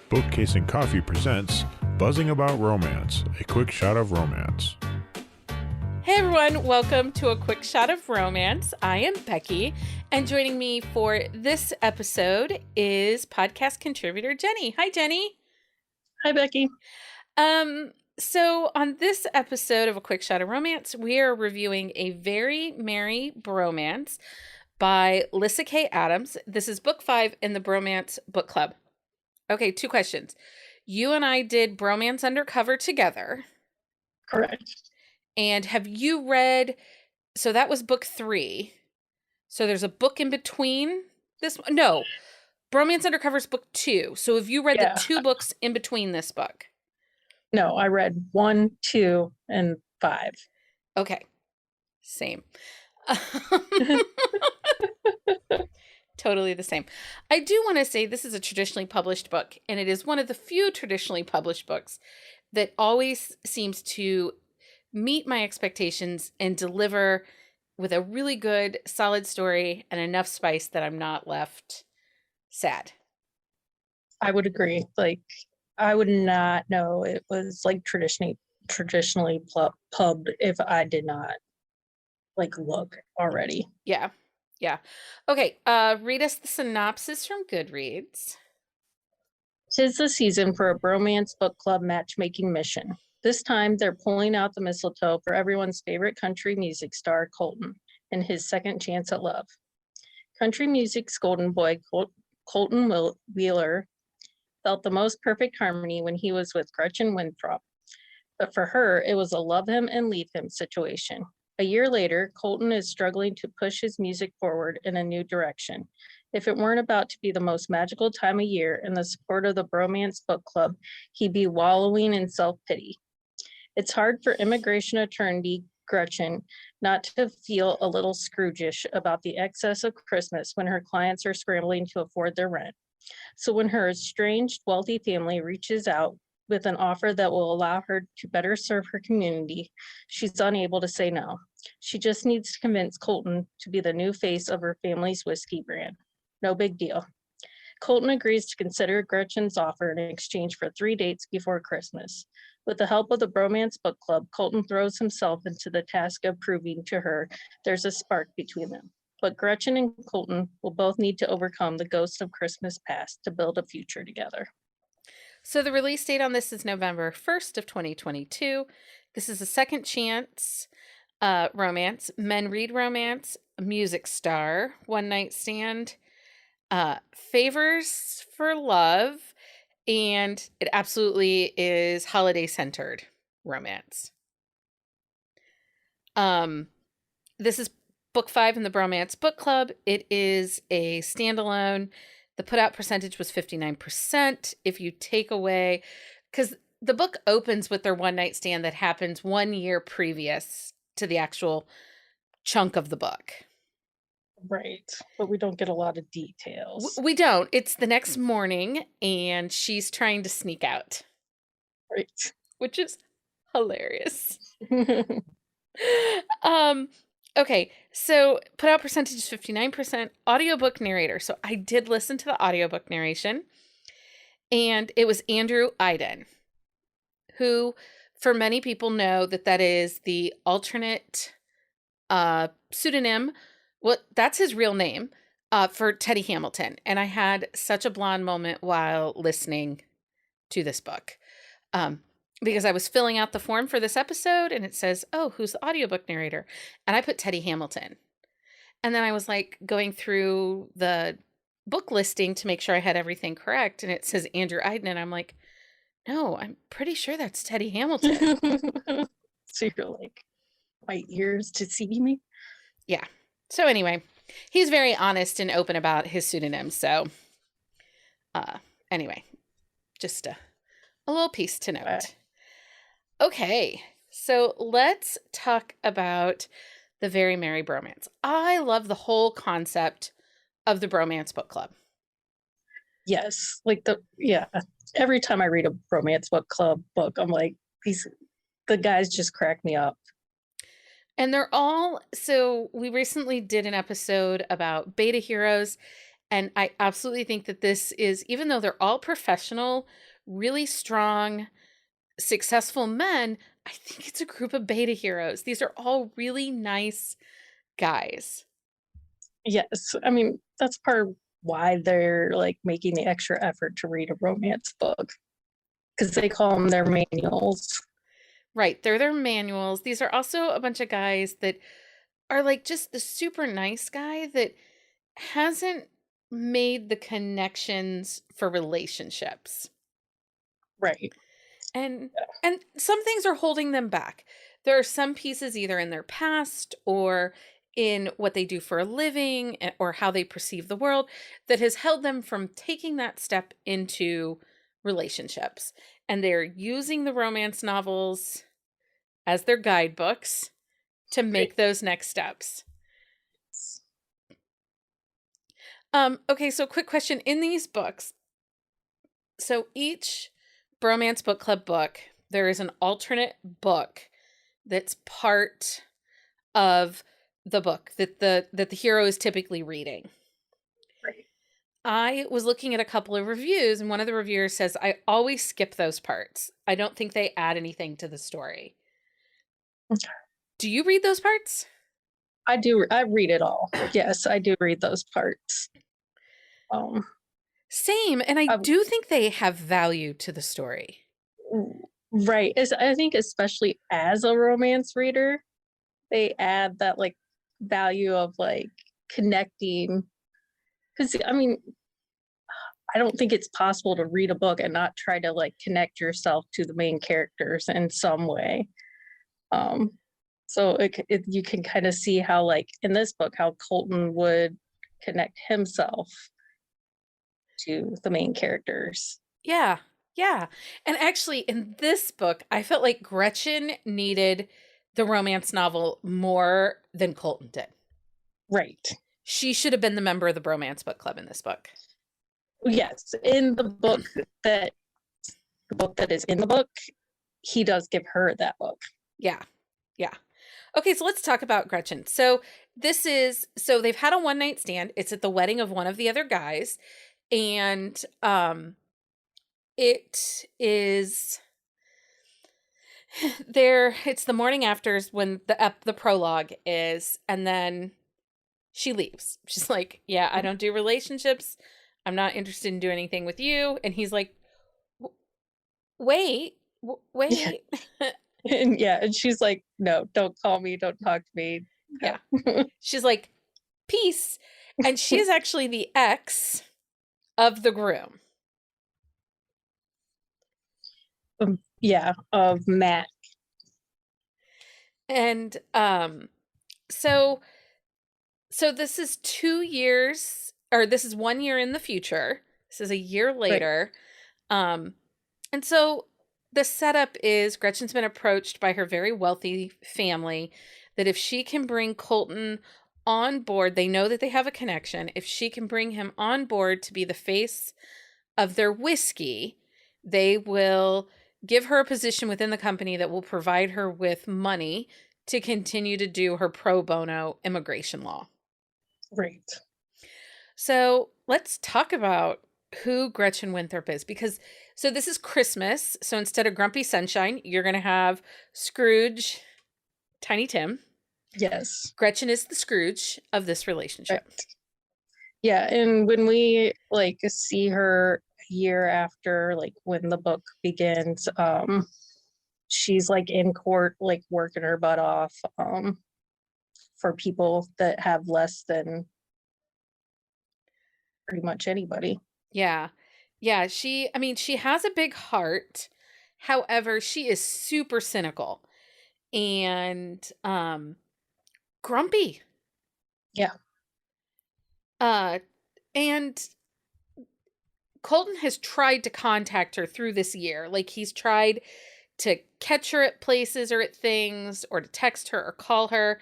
Bookcase and Coffee presents Buzzing About Romance, a quick shot of romance. Hey everyone, welcome to a quick shot of romance. I am Becky, and joining me for this episode is podcast contributor Jenni. Hi, Jenni. Hi, Becky. So on this episode of A Quick Shot of Romance, we are reviewing A Very Merry Bromance by Lyssa K. Adams. This is book 5 in the Bromance book club. Okay, 2 questions. You and I did Bromance Undercover together. Correct. And have you read, so that was book 3. So there's a book in between this one? No, Bromance Undercover is book 2. So have you read the 2 books in between this book? No, I read 1, 2, and 5. Okay. Same. Totally the same. I do want to say this is a traditionally published book, and it is one of the few traditionally published books that always seems to meet my expectations and deliver with a really good, solid story and enough spice that I'm not left sad. I would agree. Like, I would not know it was like traditionally pubbed if I did not look already. Yeah. Okay, read us the synopsis from Goodreads. 'Tis the season for a bromance book club matchmaking mission. This time, they're pulling out the mistletoe for everyone's favorite country music star, Colton, and his second chance at love. Country music's golden boy, Colton Wheeler, felt the most perfect harmony when he was with Gretchen Winthrop. But for her, it was a love him and leave him situation. A year later, Colton is struggling to push his music forward in a new direction. If it weren't about to be the most magical time of year and the support of the Bromance Book Club, he'd be wallowing in self-pity. It's hard for immigration attorney Gretchen not to feel a little Scrooge-ish about the excess of Christmas when her clients are scrambling to afford their rent. So when her estranged, wealthy family reaches out with an offer that will allow her to better serve her community, she's unable to say no. She just needs to convince Colton to be the new face of her family's whiskey brand. No big deal. Colton agrees to consider Gretchen's offer in exchange for 3 dates before Christmas. With the help of the Bromance Book Club, Colton throws himself into the task of proving to her there's a spark between them. But Gretchen and Colton will both need to overcome the ghost of Christmas past to build a future together. So the release date on this is November 1st of 2022. This is a second chance romance, men read romance, music star, one night stand, favors for love, and it absolutely is holiday centered romance. This is book 5 in the Bromance Book Club. It is a standalone. The put out percentage was 59%. If you take away, because the book opens with their one night stand that happens 1 year previous to the actual chunk of the book. Right. But we don't get a lot of details. We don't. It's the next morning and she's trying to sneak out. Right. Which is hilarious. Okay, so put out percentage is 59%. Audiobook narrator. So I did listen to the audiobook narration, and it was Andrew Iden, who, for many people, know that is the alternate pseudonym. Well, that's his real name for Teddy Hamilton. And I had such a blonde moment while listening to this book. Because I was filling out the form for this episode and it says, oh, who's the audiobook narrator? And I put Teddy Hamilton. And then I was going through the book listing to make sure I had everything correct. And it says Andrew Iden. And I'm like, no, I'm pretty sure that's Teddy Hamilton. So you're like, my ears deceive me? Yeah. So anyway, he's very honest and open about his pseudonym. So anyway, just a little piece to note. Okay, so let's talk about the Very Merry Bromance. I love the whole concept of the Bromance Book Club. Yes, every time I read a Bromance Book Club book, I'm like, the guys just crack me up. And they're all, so we recently did an episode about beta heroes, And I absolutely think that this is, even though they're all professional, really strong, successful men, I think it's a group of beta heroes. These are all really nice guys. Yes. I mean, that's part of why they're like making the extra effort to read a romance book because they call them their manuals. Right. They're their manuals. These are also a bunch of guys that are like just the super nice guy that hasn't made the connections for relationships. Right. And some things are holding them back. There are some pieces either in their past or in what they do for a living or how they perceive the world that has held them from taking that step into relationships. And they're using the romance novels as their guidebooks to make those next steps. Okay, so quick question. In these books, so each Bromance Book Club book, there is an alternate book that's part of the book that the hero is typically reading. Right. I was looking at a couple of reviews, and one of the reviewers says, I always skip those parts. I don't think they add anything to the story. Okay. Do you read those parts? I do. I read it all. Yes, I do read those parts. Same, and I do think they have value to the story. Right. I think especially as a romance reader, they add that like value of like connecting. Because I mean, I don't think it's possible to read a book and not try to like connect yourself to the main characters in some way. So you can kind of see how like in this book how Colton would connect himself to the main characters. Yeah. Yeah. And actually, in this book, I felt like Gretchen needed the romance novel more than Colton did. Right. She should have been the member of the Bromance Book Club in this book. Yes. In the book that is in the book, he does give her that book. Yeah. Yeah. Okay, so let's talk about Gretchen. So they've had a one night stand. It's at the wedding of one of the other guys. And it is it's the morning after when the prologue is, and then she leaves. She's like, yeah, I don't do relationships. I'm not interested in doing anything with you. And he's like, wait. Yeah. And she's like, no, don't call me, don't talk to me. Yeah. She's like, peace. And she is actually the ex of the groom. Of Matt. And so this is 2 years, or this is 1 year in the future. This is a year later. Right. And so the setup is Gretchen's been approached by her very wealthy family that if she can bring Colton on board, they know that they have a connection. If she can bring him on board to be the face of their whiskey, they will give her a position within the company that will provide her with money to continue to do her pro bono immigration law. Right. So let's talk about who Gretchen Winthrop is, because so this is Christmas. So instead of Grumpy Sunshine, you're going to have Scrooge, Tiny Tim. Yes. Gretchen is the Scrooge of this relationship. Right. Yeah. And when we like see her a year after, like when the book begins, she's like in court, like working her butt off, for people that have less than pretty much anybody. Yeah. Yeah. She has a big heart. However, she is super cynical and grumpy. Yeah. And Colton has tried to contact her through this year. Like he's tried to catch her at places or at things or to text her or call her.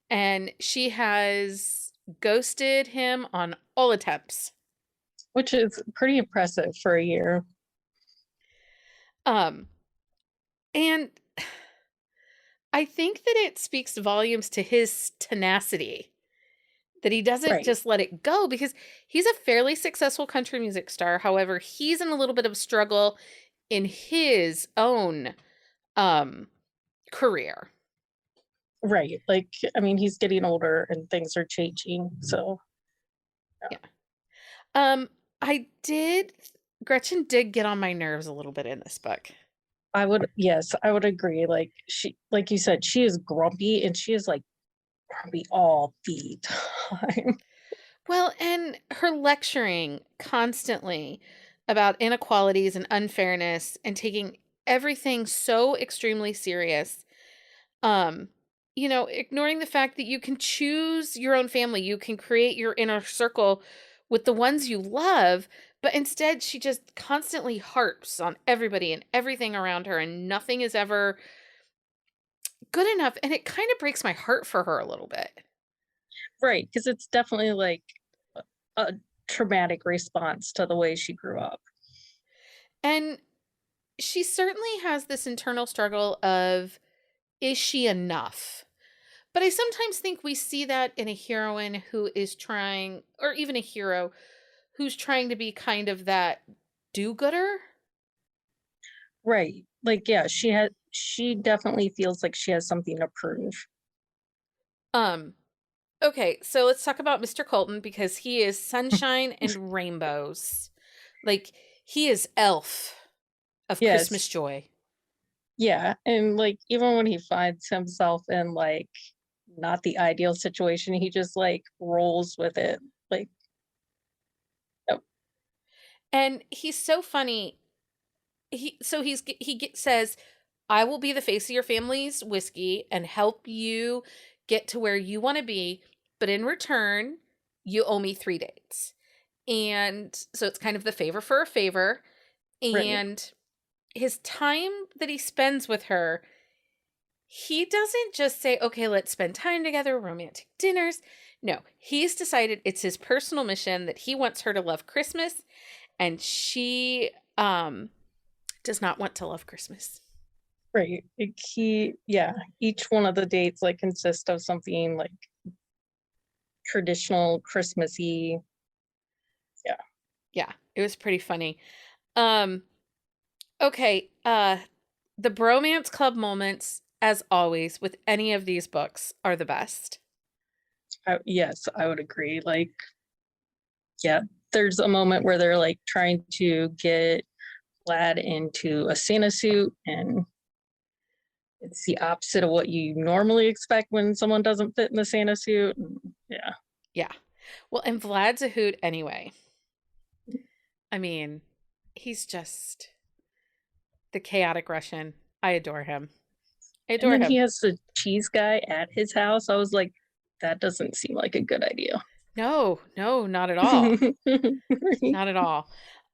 And she has ghosted him on all attempts. Which is pretty impressive for a year. And I think that it speaks volumes to his tenacity that he doesn't Right. just let it go, because he's a fairly successful country music star. However, he's in a little bit of struggle in his own career. Right. Like, I mean, he's getting older and things are changing. So, Yeah. Um, I did. Gretchen did get on my nerves a little bit in this book. yes, I would agree. Like, like you said, she is grumpy and she is like grumpy all the time. Well, and her lecturing constantly about inequalities and unfairness and taking everything so extremely serious. Um, ignoring the fact that you can choose your own family, you can create your inner circle with the ones you love, but instead she just constantly harps on everybody and everything around her, and nothing is ever good enough, and it kind of breaks my heart for her a little bit. Right. Because it's definitely like a traumatic response to the way she grew up. And she certainly has this internal struggle of, is she enough? But I sometimes think we see that in a heroine who is trying, or even a hero who's trying to be kind of that do-gooder. Right. Like, yeah, she definitely feels like she has something to prove. Um, okay, so let's talk about Mr. Colton, because he is sunshine and rainbows. Like, he is elf of Christmas Yes. joy. Yeah. And like, even when he finds himself in like not the ideal situation, he just like rolls with it. Like, oh, And he's so funny. Says, I will be the face of your family's whiskey and help you get to where you want to be, but in return, you owe me 3 dates. And so it's kind of the favor for a favor. right. And his time that he spends with her, he doesn't just say, okay, let's spend time together, romantic dinners. No, he's decided it's his personal mission that he wants her to love Christmas, and she does not want to love Christmas. Right. Like yeah, each one of the dates like consist of something like traditional Christmassy. Yeah. Yeah, it was pretty funny. Um, okay, the bromance club moments, as always, with any of these books, are the best. Yes, I would agree. Like, yeah, there's a moment where they're like trying to get Vlad into a Santa suit, and it's the opposite of what you normally expect when someone doesn't fit in the Santa suit. Yeah. Yeah. Well, and Vlad's a hoot anyway. I mean, he's just the chaotic Russian. I adore him. I And adore then he him. has the cheese guy at his house. I was like, that doesn't seem like a good idea. No, not at all. Not at all.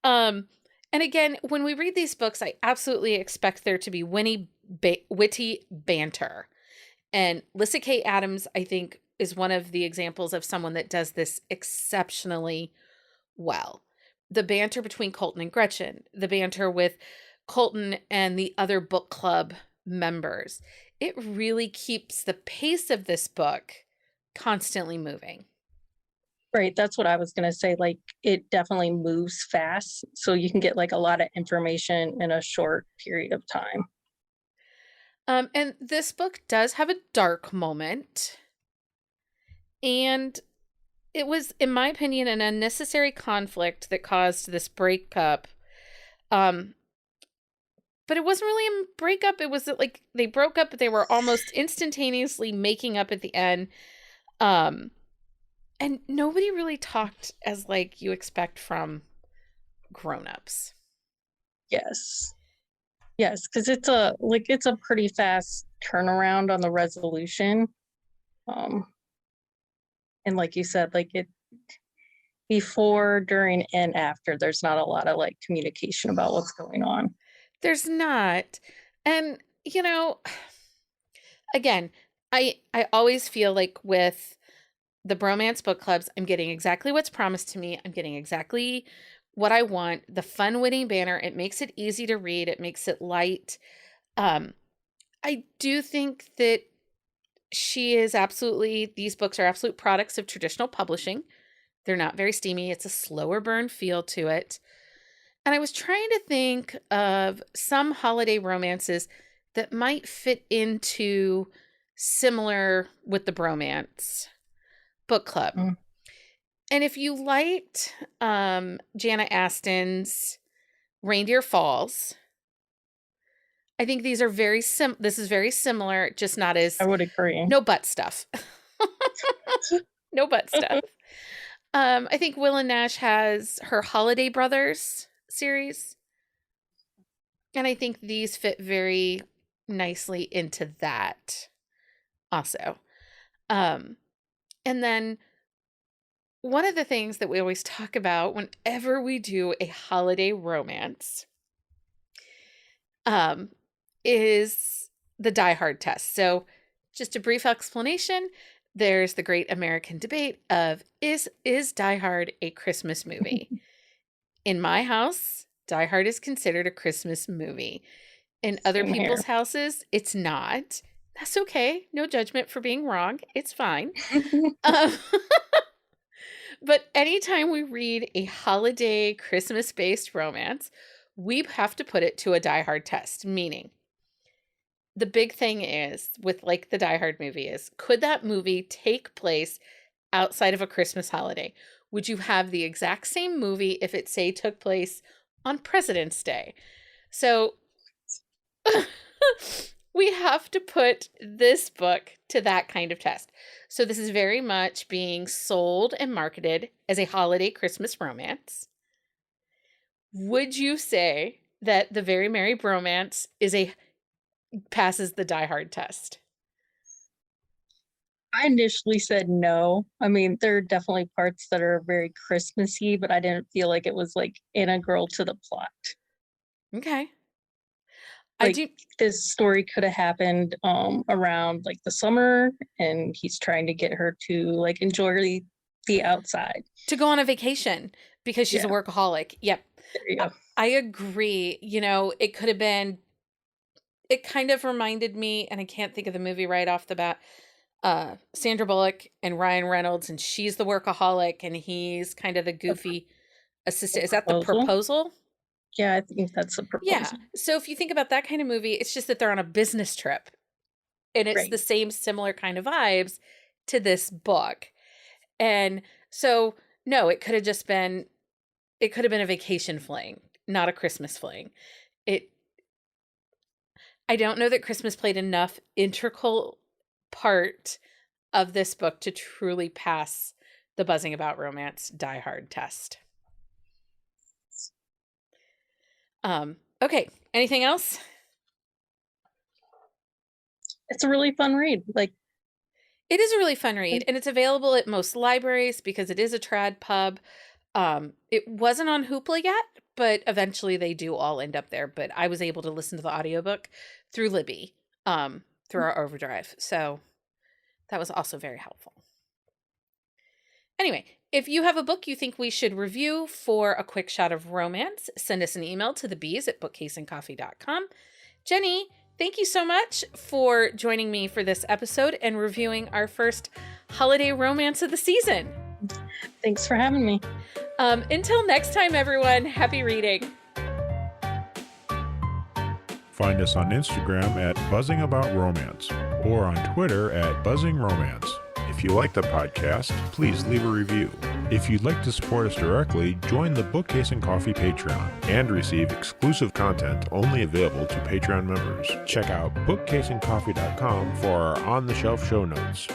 Um, and again, when we read these books, I absolutely expect there to be witty banter. And Lyssa Kay Adams, I think, is one of the examples of someone that does this exceptionally well. The banter between Colton and Gretchen, the banter with Colton and the other book club members. It really keeps the pace of this book constantly moving. Right, that's what I was gonna say, like, it definitely moves fast, so you can get, like, a lot of information in a short period of time. And this book does have a dark moment. And it was, in my opinion, an unnecessary conflict that caused this breakup. Um, but it wasn't really a breakup. It was like they broke up, but they were almost instantaneously making up at the end. Um, and nobody really talked as like you expect from grown-ups. Yes. Yes, because it's a pretty fast turnaround on the resolution, um, and like you said, like, it before, during, and after, there's not a lot of, like, communication about what's going on. There's not. And, again, I always feel like with the bromance book clubs, I'm getting exactly what's promised to me. I'm getting exactly what I want. The fun winning banner, it makes it easy to read. It makes it light. Um, I do think that these books are absolute products of traditional publishing. They're not very steamy. It's a slower burn feel to it. And I was trying to think of some holiday romances that might fit into similar with the Bromance book club. Mm. And if you liked Jana Aston's Reindeer Falls, I think these are this is very similar, just not as I would agree. no butt stuff. No butt stuff. I think Will and Nash has her Holiday Brothers series. And I think these fit very nicely into that also. And then one of the things that we always talk about whenever we do a holiday romance is the Die Hard test. So just a brief explanation. There's the great American debate of is Die Hard a Christmas movie? In my house, Die Hard is considered a Christmas movie. In other Same people's here. houses, it's not. That's okay. No judgment for being wrong. It's fine. But anytime we read a holiday Christmas-based romance, we have to put it to a Die Hard test, meaning the big thing is with like the Die Hard movie is, could that movie take place outside of a Christmas holiday? Would you have the exact same movie if it, say, took place on President's Day? So we have to put this book to that kind of test. So this is very much being sold and marketed as a holiday Christmas romance. Would you say that The Very Merry Bromance passes the Die Hard test? I initially said no. I mean, there are definitely parts that are very Christmassy, but I didn't feel like it was like integral to the plot. Okay. Like this story could have happened around like the summer, and he's trying to get her to like enjoy the outside. To go on a vacation because she's a workaholic. Yep. There you go. I agree. You know, it could have been, it kind of reminded me, and I can't think of the movie right off the bat, Sandra Bullock and Ryan Reynolds, and she's the workaholic and he's kind of the goofy assistant. Is that The Proposal? Yeah, I think that's a proposal. Yeah. So if you think about that kind of movie, it's just that they're on a business trip. And it's the same similar kind of vibes to this book. And so, no, it could have been a vacation fling, not a Christmas fling. I don't know that Christmas played enough integral part of this book to truly pass the Buzzing About Romance Die Hard test. Okay. Anything else? It's a really fun read. Like, it is a really fun read, and it's available at most libraries because it is a trad pub. It wasn't on Hoopla yet, but eventually they do all end up there. But I was able to listen to the audiobook through Libby, through our Overdrive. So that was also very helpful. Anyway, if you have a book you think we should review for a quick shot of romance, send us an email to thebees@bookcaseandcoffee.com. Jenni, thank you so much for joining me for this episode and reviewing our first holiday romance of the season. Thanks for having me. Until next time, everyone, happy reading. Find us on Instagram at Buzzing About Romance or on Twitter at Buzzing Romance. If you like the podcast, please leave a review. If you'd like to support us directly, join the Bookcase and Coffee Patreon and receive exclusive content only available to Patreon members. Check out bookcaseandcoffee.com for our on-the-shelf show notes.